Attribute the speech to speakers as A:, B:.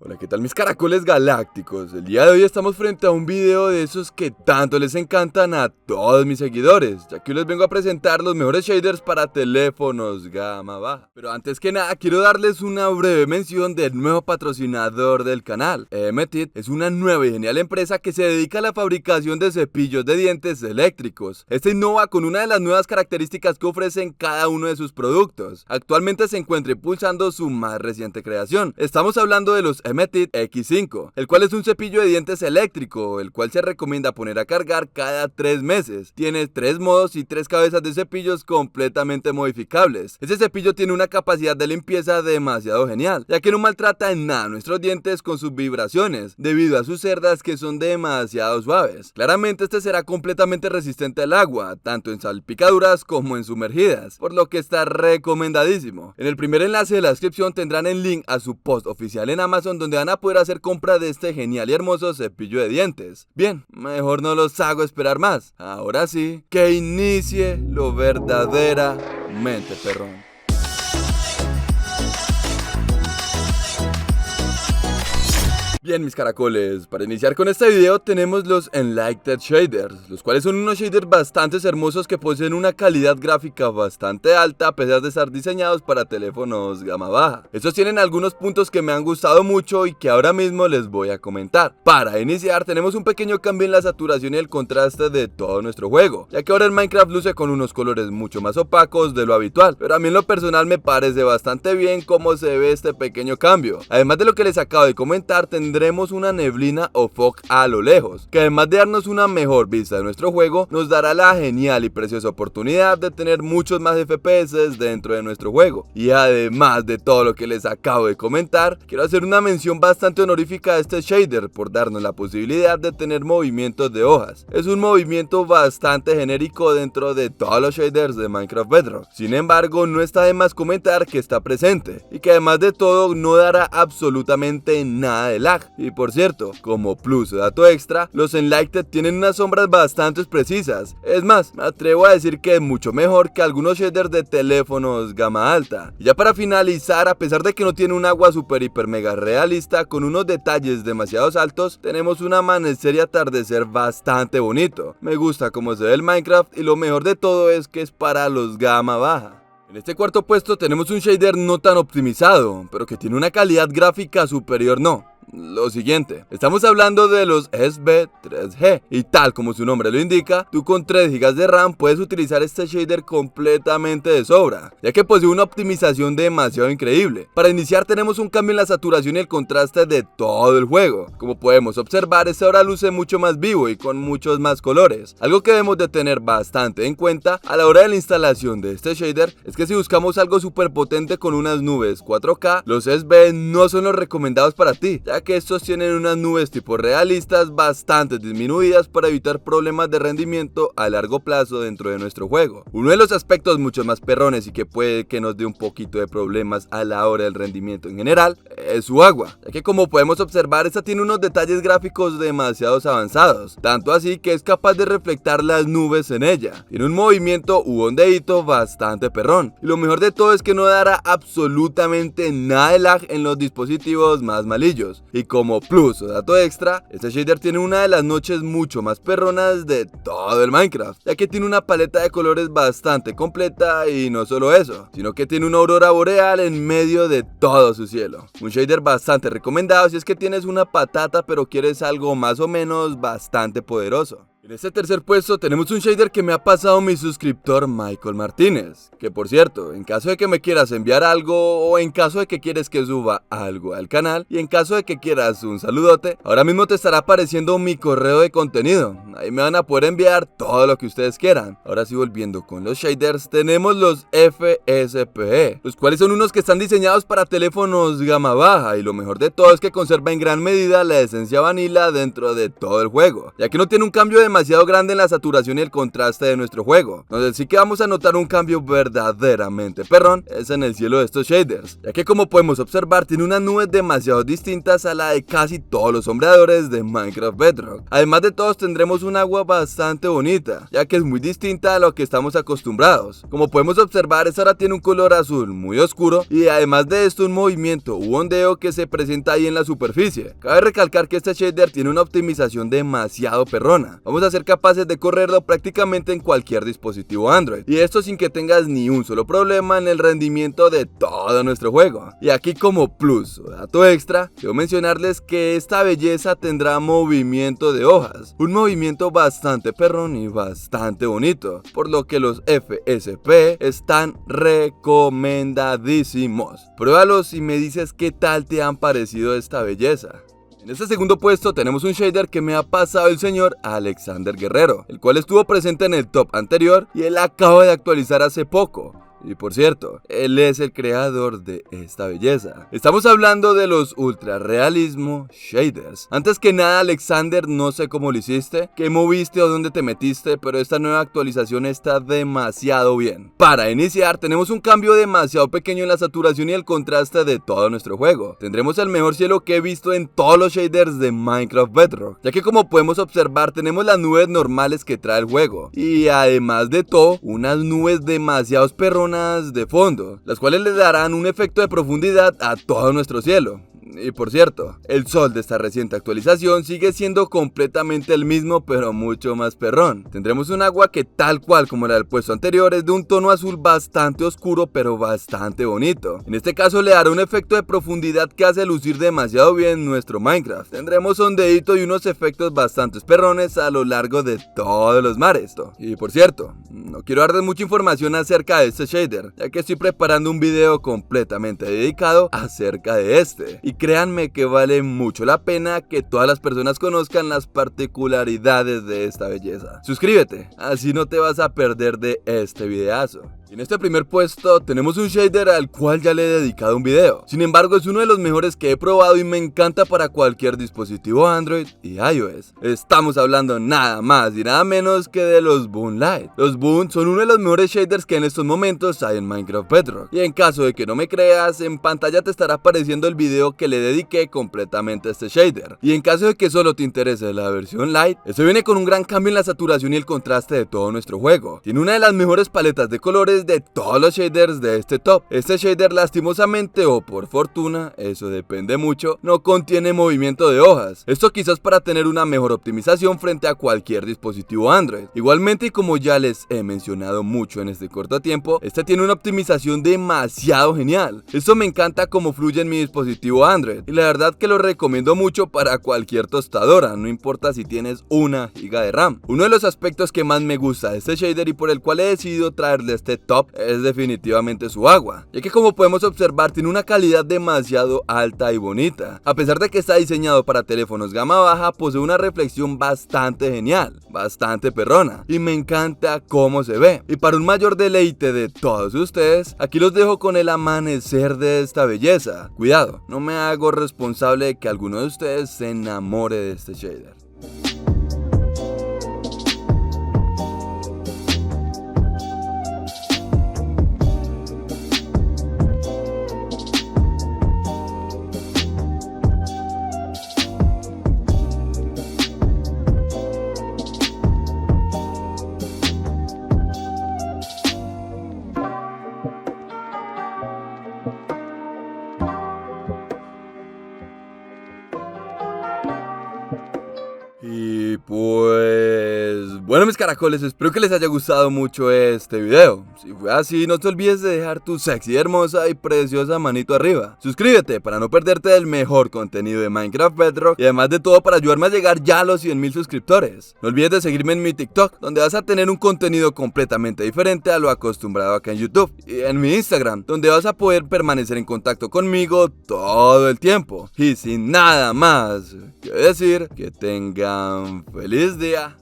A: Hola, ¿qué tal mis caracoles galácticos? El día de hoy estamos frente a un video de esos que tanto les encantan a todos mis seguidores, ya que hoy les vengo a presentar los mejores shaders para teléfonos gama baja. Pero antes que nada, quiero darles una breve mención del nuevo patrocinador del canal. Emetit es una nueva y genial empresa que se dedica a la fabricación de cepillos de dientes eléctricos. Esta innova con una de las nuevas características que ofrecen cada uno de sus productos. Actualmente se encuentra impulsando su más reciente creación. Estamos hablando de los Emetit X5, el cual es un cepillo de dientes eléctrico, el cual se recomienda poner a cargar cada 3 meses. Tiene 3 modos y 3 cabezas de cepillos completamente modificables. Este cepillo tiene una capacidad de limpieza demasiado genial, ya que no maltrata en nada nuestros dientes con sus vibraciones, debido a sus cerdas que son demasiado suaves. Claramente este será completamente resistente al agua, tanto en salpicaduras como en sumergidas, por lo que está recomendadísimo. En el primer enlace de la descripción tendrán el link a su post oficial en Amazon, donde van a poder hacer compra de este genial y hermoso cepillo de dientes. Bien, mejor no los hago esperar más. Ahora sí, que inicie lo verdaderamente perrón. Bien mis caracoles, para iniciar con este video tenemos los Enlightened Shaders, los cuales son unos shaders bastante hermosos que poseen una calidad gráfica bastante alta a pesar de estar diseñados para teléfonos gama baja. Estos tienen algunos puntos que me han gustado mucho y que ahora mismo les voy a comentar. Para iniciar tenemos un pequeño cambio en la saturación y el contraste de todo nuestro juego, ya que ahora el Minecraft luce con unos colores mucho más opacos de lo habitual, pero a mí en lo personal me parece bastante bien cómo se ve este pequeño cambio. Además de lo que les acabo de comentar, tendremos una neblina o fog a lo lejos, que además de darnos una mejor vista de nuestro juego, nos dará la genial y preciosa oportunidad de tener muchos más FPS dentro de nuestro juego. Y además de todo lo que les acabo de comentar, quiero hacer una mención bastante honorífica a este shader por darnos la posibilidad de tener movimientos de hojas. Es un movimiento bastante genérico dentro de todos los shaders de Minecraft Bedrock. Sin embargo, no está de más comentar que está presente y que además de todo no dará absolutamente nada de lag. Y por cierto, como plus o dato extra, los Enlightened tienen unas sombras bastante precisas. Es más, me atrevo a decir que es mucho mejor que algunos shaders de teléfonos gama alta. Y ya para finalizar, a pesar de que no tiene un agua super hiper mega realista con unos detalles demasiado altos, tenemos un amanecer y atardecer bastante bonito. Me gusta cómo se ve el Minecraft y lo mejor de todo es que es para los gama baja. En este cuarto puesto tenemos un shader no tan optimizado, pero que tiene una calidad gráfica superior lo siguiente, estamos hablando de los SB3G y tal como su nombre lo indica, tú con 3 GB de RAM puedes utilizar este shader completamente de sobra, ya que posee una optimización demasiado increíble. Para iniciar tenemos un cambio en la saturación y el contraste de todo el juego. Como podemos observar, este ahora luce mucho más vivo y con muchos más colores. Algo que debemos de tener bastante en cuenta a la hora de la instalación de este shader es que si buscamos algo súper potente con unas nubes 4K, los SB no son los recomendados para ti, ya que estos tienen unas nubes tipo realistas bastante disminuidas para evitar problemas de rendimiento a largo plazo dentro de nuestro juego. Uno de los aspectos mucho más perrones y que puede que nos dé un poquito de problemas a la hora del rendimiento en general es su agua, ya que como podemos observar esta tiene unos detalles gráficos demasiado avanzados, tanto así que es capaz de reflectar las nubes en ella. Tiene un movimiento u ondeíto bastante perrón y lo mejor de todo es que no dará absolutamente nada de lag en los dispositivos más malillos. Y como plus o dato extra, este shader tiene una de las noches mucho más perronas de todo el Minecraft, ya que tiene una paleta de colores bastante completa y no solo eso, sino que tiene una aurora boreal en medio de todo su cielo. Un shader bastante recomendado si es que tienes una patata pero quieres algo más o menos bastante poderoso. En este tercer puesto tenemos un shader que me ha pasado mi suscriptor Michael Martínez, que por cierto, en caso de que me quieras enviar algo o en caso de que quieres que suba algo al canal y en caso de que quieras un saludote, ahora mismo te estará apareciendo mi correo de contenido, ahí me van a poder enviar todo lo que ustedes quieran. Ahora sí, volviendo con los shaders, tenemos los FSPE, los cuales son unos que están diseñados para teléfonos gama baja y lo mejor de todo es que conserva en gran medida la esencia vanilla dentro de todo el juego, ya que no tiene un cambio de demasiado grande en la saturación y el contraste de nuestro juego, donde sí que vamos a notar un cambio verdaderamente perrón es en el cielo de estos shaders, ya que como podemos observar tiene unas nubes demasiado distintas a la de casi todos los sombreadores de Minecraft Bedrock. Además de todos tendremos un agua bastante bonita, ya que es muy distinta a lo que estamos acostumbrados. Como podemos observar, esta ahora tiene un color azul muy oscuro y además de esto un movimiento u ondeo que se presenta ahí en la superficie. Cabe recalcar que este shader tiene una optimización demasiado perrona. Vamos a ser capaces de correrlo prácticamente en cualquier dispositivo Android, y esto sin que tengas ni un solo problema en el rendimiento de todo nuestro juego. Y aquí como plus o dato extra, quiero mencionarles que esta belleza tendrá movimiento de hojas, un movimiento bastante perrón y bastante bonito, por lo que los FSP están recomendadísimos. Pruébalos y me dices qué tal te han parecido esta belleza. En este segundo puesto tenemos un shader que me ha pasado el señor Alexander Guerrero, el cual estuvo presente en el top anterior y él acaba de actualizar hace poco. Y por cierto, él es el creador de esta belleza. Estamos hablando de los ultra realismo shaders. Antes que nada, Alexander, no sé cómo lo hiciste, qué moviste o dónde te metiste, pero esta nueva actualización está demasiado bien. Para iniciar, tenemos un cambio demasiado pequeño en la saturación y el contraste de todo nuestro juego. Tendremos el mejor cielo que he visto en todos los shaders de Minecraft Bedrock, ya que como podemos observar tenemos las nubes normales que trae el juego, y además de todo, unas nubes demasiado perronas de fondo, las cuales le darán un efecto de profundidad a todo nuestro cielo. Y por cierto, el sol de esta reciente actualización sigue siendo completamente el mismo, pero mucho más perrón. Tendremos un agua que, tal cual como la del puesto anterior, es de un tono azul bastante oscuro pero bastante bonito. En este caso le dará un efecto de profundidad que hace lucir demasiado bien nuestro Minecraft. Tendremos ondeíto y unos efectos bastante perrones a lo largo de todos los mares. Y por cierto, no quiero darles mucha información acerca de este shader, ya que estoy preparando un video completamente dedicado acerca de este. Y créanme que vale mucho la pena que todas las personas conozcan las particularidades de esta belleza. Suscríbete, así no te vas a perder de este videazo. En este primer puesto tenemos un shader al cual ya le he dedicado un video. Sin embargo, es uno de los mejores que he probado y me encanta para cualquier dispositivo Android y iOS. Estamos hablando nada más y nada menos que de los Boon Light. Los Boon son uno de los mejores shaders que en estos momentos hay en Minecraft Bedrock. Y en caso de que no me creas, en pantalla te estará apareciendo el video que le dediqué completamente a este shader. Y en caso de que solo te interese la versión Light, este viene con un gran cambio en la saturación y el contraste de todo nuestro juego. Tiene una de las mejores paletas de colores de todos los shaders de este top. Este shader, lastimosamente o por fortuna, eso depende mucho, no contiene movimiento de hojas. Esto quizás para tener una mejor optimización frente a cualquier dispositivo Android. Igualmente, y como ya les he mencionado mucho en este corto tiempo, este tiene una optimización demasiado genial. Esto me encanta cómo fluye en mi dispositivo Android y la verdad que lo recomiendo mucho para cualquier tostadora, no importa si tienes 1 GB de RAM. Uno de los aspectos que más me gusta de este shader y por el cual he decidido traerle este top es definitivamente su agua, ya que como podemos observar tiene una calidad demasiado alta y bonita. A pesar de que está diseñado para teléfonos gama baja, posee una reflexión bastante genial, bastante perrona y me encanta cómo se ve. Y para un mayor deleite de todos ustedes, aquí los dejo con el amanecer de esta belleza. Cuidado, no me hago responsable de que alguno de ustedes se enamore de este shader. Y pues bueno, mis caracoles, espero que les haya gustado mucho este video. Si fue así, no te olvides de dejar tu sexy, hermosa y preciosa manito arriba. Suscríbete para no perderte del mejor contenido de Minecraft Bedrock y además de todo para ayudarme a llegar ya a los 100.000 suscriptores. No olvides de seguirme en mi TikTok, donde vas a tener un contenido completamente diferente a lo acostumbrado acá en YouTube, y en mi Instagram, donde vas a poder permanecer en contacto conmigo todo el tiempo. Y sin nada más que decir, que tengan feliz día.